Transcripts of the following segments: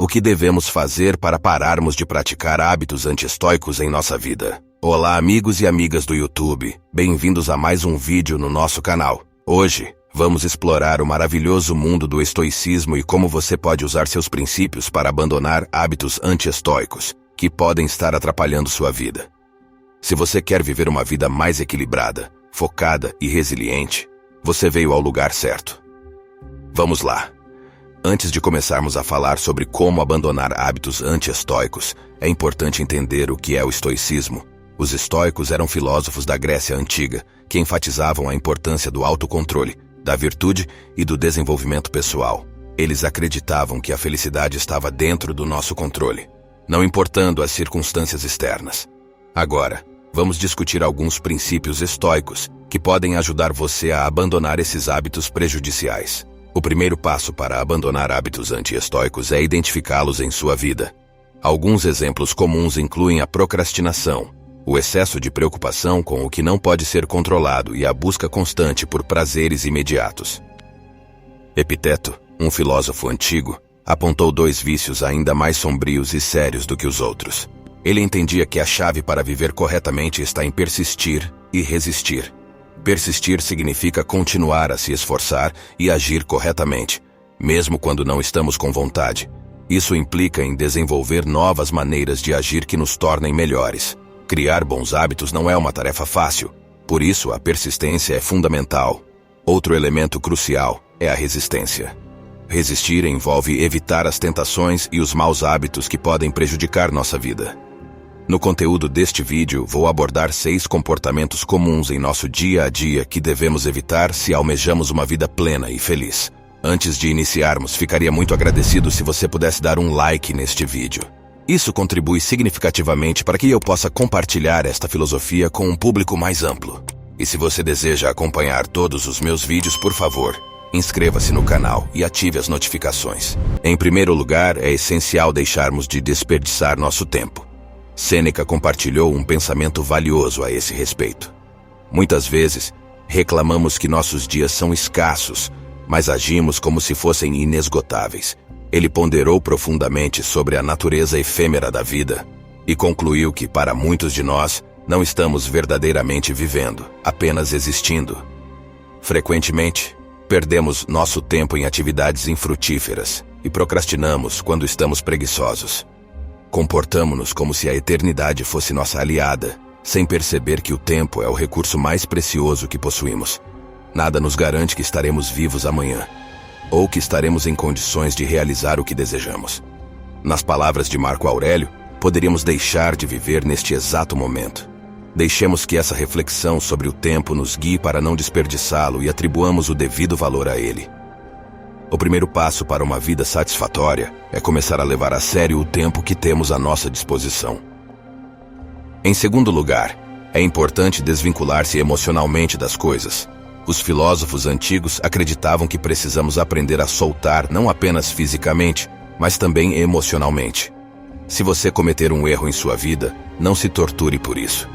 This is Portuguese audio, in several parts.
O que devemos fazer para pararmos de praticar hábitos anti-estoicos em nossa vida? Olá, amigos e amigas do YouTube. Bem-vindos a mais um vídeo no nosso canal. Hoje, vamos explorar o maravilhoso mundo do estoicismo e como você pode usar seus princípios para abandonar hábitos anti-estoicos que podem estar atrapalhando sua vida. Se você quer viver uma vida mais equilibrada, focada e resiliente, você veio ao lugar certo. Vamos lá. Antes de começarmos a falar sobre como abandonar hábitos anti-estoicos, é importante entender o que é o estoicismo. Os estoicos eram filósofos da Grécia Antiga que enfatizavam a importância do autocontrole, da virtude e do desenvolvimento pessoal. Eles acreditavam que a felicidade estava dentro do nosso controle, não importando as circunstâncias externas. Agora, vamos discutir alguns princípios estoicos que podem ajudar você a abandonar esses hábitos prejudiciais. O primeiro passo para abandonar hábitos anti-estoicos é identificá-los em sua vida. Alguns exemplos comuns incluem a procrastinação, o excesso de preocupação com o que não pode ser controlado e a busca constante por prazeres imediatos. Epiteto, um filósofo antigo, apontou dois vícios ainda mais sombrios e sérios do que os outros. Ele entendia que a chave para viver corretamente está em persistir e resistir. Persistir significa continuar a se esforçar e agir corretamente, mesmo quando não estamos com vontade. Isso implica em desenvolver novas maneiras de agir que nos tornem melhores. Criar bons hábitos não é uma tarefa fácil, por isso a persistência é fundamental. Outro elemento crucial é a resistência. Resistir envolve evitar as tentações e os maus hábitos que podem prejudicar nossa vida. No conteúdo deste vídeo, vou abordar 6 comportamentos comuns em nosso dia a dia que devemos evitar se almejamos uma vida plena e feliz. Antes de iniciarmos, ficaria muito agradecido se você pudesse dar um like neste vídeo. Isso contribui significativamente para que eu possa compartilhar esta filosofia com um público mais amplo. E se você deseja acompanhar todos os meus vídeos, por favor, inscreva-se no canal e ative as notificações. Em primeiro lugar, é essencial deixarmos de desperdiçar nosso tempo. Sêneca compartilhou um pensamento valioso a esse respeito. Muitas vezes, reclamamos que nossos dias são escassos, mas agimos como se fossem inesgotáveis. Ele ponderou profundamente sobre a natureza efêmera da vida e concluiu que, para muitos de nós, não estamos verdadeiramente vivendo, apenas existindo. Frequentemente, perdemos nosso tempo em atividades infrutíferas e procrastinamos quando estamos preguiçosos. Comportamo-nos como se a eternidade fosse nossa aliada, sem perceber que o tempo é o recurso mais precioso que possuímos. Nada nos garante que estaremos vivos amanhã, ou que estaremos em condições de realizar o que desejamos. Nas palavras de Marco Aurélio, poderíamos deixar de viver neste exato momento. Deixemos que essa reflexão sobre o tempo nos guie para não desperdiçá-lo e atribuamos o devido valor a ele. O primeiro passo para uma vida satisfatória é começar a levar a sério o tempo que temos à nossa disposição. Em segundo lugar, é importante desvincular-se emocionalmente das coisas. Os filósofos antigos acreditavam que precisamos aprender a soltar não apenas fisicamente, mas também emocionalmente. Se você cometer um erro em sua vida, não se torture por isso.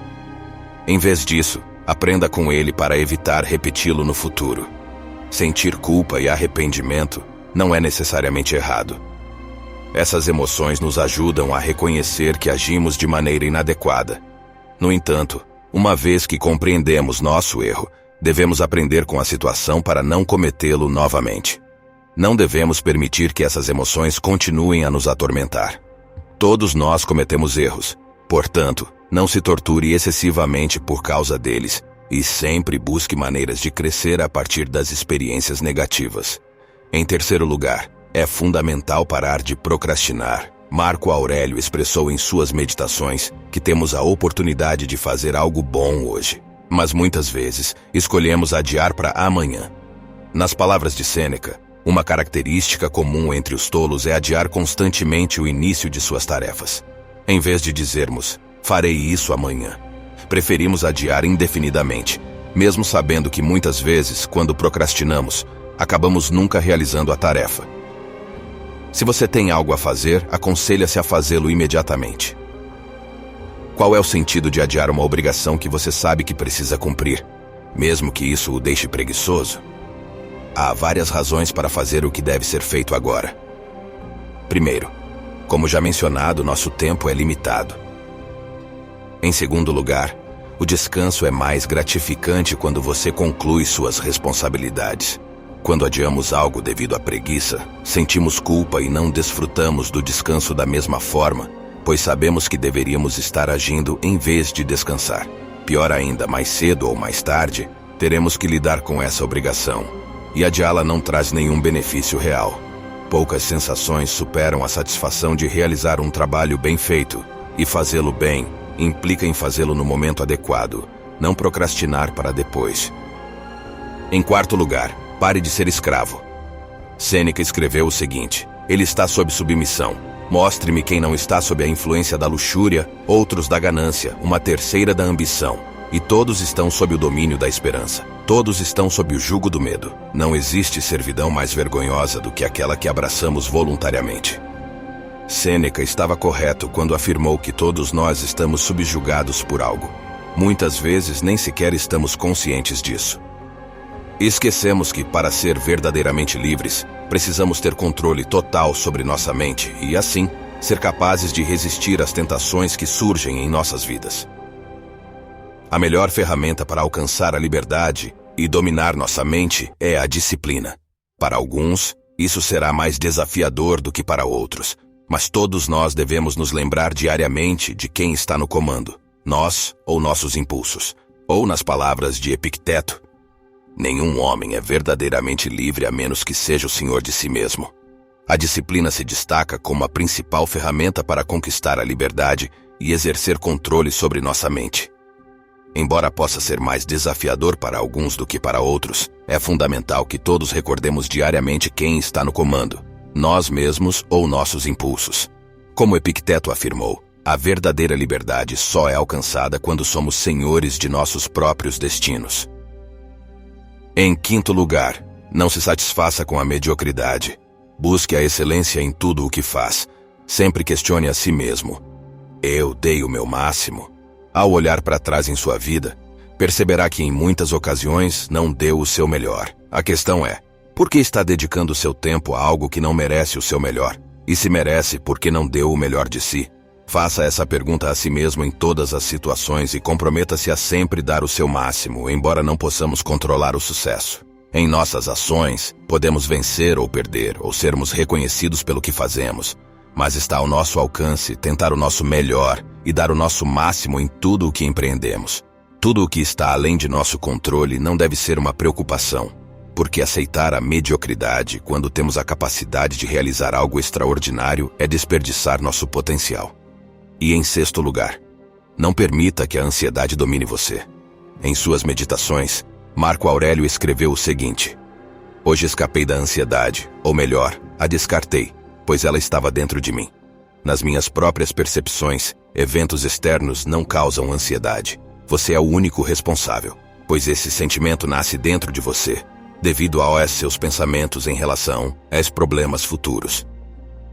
Em vez disso, aprenda com ele para evitar repeti-lo no futuro. Sentir culpa e arrependimento não é necessariamente errado. Essas emoções nos ajudam a reconhecer que agimos de maneira inadequada. No entanto, uma vez que compreendemos nosso erro, devemos aprender com a situação para não cometê-lo novamente. Não devemos permitir que essas emoções continuem a nos atormentar. Todos nós cometemos erros, portanto, não se torture excessivamente por causa deles, e sempre busque maneiras de crescer a partir das experiências negativas. Em terceiro lugar, é fundamental parar de procrastinar. Marco Aurélio expressou em suas meditações que temos a oportunidade de fazer algo bom hoje, mas muitas vezes escolhemos adiar para amanhã. Nas palavras de Sêneca, uma característica comum entre os tolos é adiar constantemente o início de suas tarefas. Em vez de dizermos, farei isso amanhã, preferimos adiar indefinidamente, mesmo sabendo que muitas vezes, quando procrastinamos, acabamos nunca realizando a tarefa. Se você tem algo a fazer, aconselha-se a fazê-lo imediatamente. Qual é o sentido de adiar uma obrigação que você sabe que precisa cumprir, mesmo que isso o deixe preguiçoso? Há várias razões para fazer o que deve ser feito agora. Primeiro, Como já mencionado, nosso tempo é limitado. Em segundo lugar, o descanso é mais gratificante quando você conclui suas responsabilidades. Quando adiamos algo devido à preguiça, sentimos culpa e não desfrutamos do descanso da mesma forma, pois sabemos que deveríamos estar agindo em vez de descansar. Pior ainda, mais cedo ou mais tarde, teremos que lidar com essa obrigação, e adiá-la não traz nenhum benefício real. Poucas sensações superam a satisfação de realizar um trabalho bem feito, e fazê-lo bem implica em fazê-lo no momento adequado, não procrastinar para depois. Em quarto lugar, pare de ser escravo. Sêneca escreveu o seguinte: ele está sob submissão. Mostre-me quem não está sob a influência da luxúria, outros da ganância, uma terceira da ambição. E todos estão sob o domínio da esperança. Todos estão sob o jugo do medo. Não existe servidão mais vergonhosa do que aquela que abraçamos voluntariamente. Sêneca estava correto quando afirmou que todos nós estamos subjugados por algo. Muitas vezes nem sequer estamos conscientes disso. Esquecemos que, para ser verdadeiramente livres, precisamos ter controle total sobre nossa mente e, assim, ser capazes de resistir às tentações que surgem em nossas vidas. A melhor ferramenta para alcançar a liberdade e dominar nossa mente é a disciplina. Para alguns, isso será mais desafiador do que para outros, mas todos nós devemos nos lembrar diariamente de quem está no comando, nós ou nossos impulsos, ou nas palavras de Epicteto: nenhum homem é verdadeiramente livre a menos que seja o senhor de si mesmo. A disciplina se destaca como a principal ferramenta para conquistar a liberdade e exercer controle sobre nossa mente. Embora possa ser mais desafiador para alguns do que para outros, é fundamental que todos recordemos diariamente quem está no comando, nós mesmos ou nossos impulsos. Como Epicteto afirmou, a verdadeira liberdade só é alcançada quando somos senhores de nossos próprios destinos. Em quinto lugar, não se satisfaça com a mediocridade. Busque a excelência em tudo o que faz. Sempre questione a si mesmo: eu dei o meu máximo? Ao olhar para trás em sua vida, perceberá que em muitas ocasiões não deu o seu melhor. A questão é: por que está dedicando o seu tempo a algo que não merece o seu melhor? E se merece, por que não deu o melhor de si? Faça essa pergunta a si mesmo em todas as situações e comprometa-se a sempre dar o seu máximo, embora não possamos controlar o sucesso. Em nossas ações, podemos vencer ou perder, ou sermos reconhecidos pelo que fazemos, mas está ao nosso alcance tentar o nosso melhor e dar o nosso máximo em tudo o que empreendemos. Tudo o que está além de nosso controle não deve ser uma preocupação, porque aceitar a mediocridade quando temos a capacidade de realizar algo extraordinário é desperdiçar nosso potencial. E em sexto lugar, não permita que a ansiedade domine você. Em suas meditações, Marco Aurélio escreveu o seguinte: hoje escapei da ansiedade, ou melhor, a descartei, pois ela estava dentro de mim. Nas minhas próprias percepções, eventos externos não causam ansiedade. Você é o único responsável, pois esse sentimento nasce dentro de você, devido aos seus pensamentos em relação aos problemas futuros.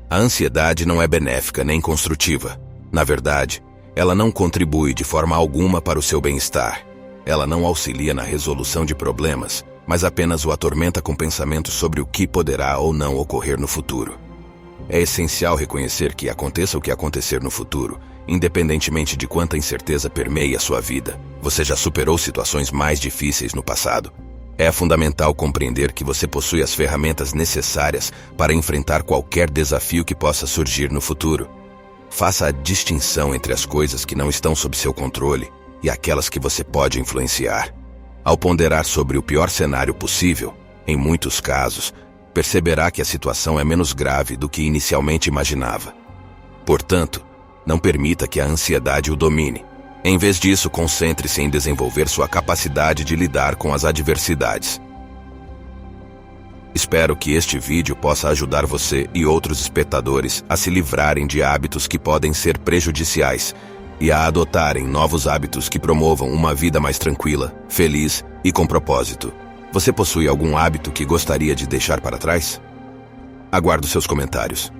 A ansiedade não é benéfica nem construtiva. Na verdade, ela não contribui de forma alguma para o seu bem-estar. Ela não auxilia na resolução de problemas, mas apenas o atormenta com pensamentos sobre o que poderá ou não ocorrer no futuro. É essencial reconhecer que, aconteça o que acontecer no futuro, independentemente de quanta incerteza permeie a sua vida, você já superou situações mais difíceis no passado. É fundamental compreender que você possui as ferramentas necessárias para enfrentar qualquer desafio que possa surgir no futuro. Faça a distinção entre as coisas que não estão sob seu controle e aquelas que você pode influenciar. Ao ponderar sobre o pior cenário possível, em muitos casos, perceberá que a situação é menos grave do que inicialmente imaginava. Portanto, não permita que a ansiedade o domine. Em vez disso, concentre-se em desenvolver sua capacidade de lidar com as adversidades. Espero que este vídeo possa ajudar você e outros espectadores a se livrarem de hábitos que podem ser prejudiciais e a adotarem novos hábitos que promovam uma vida mais tranquila, feliz e com propósito. Você possui algum hábito que gostaria de deixar para trás? Aguardo seus comentários.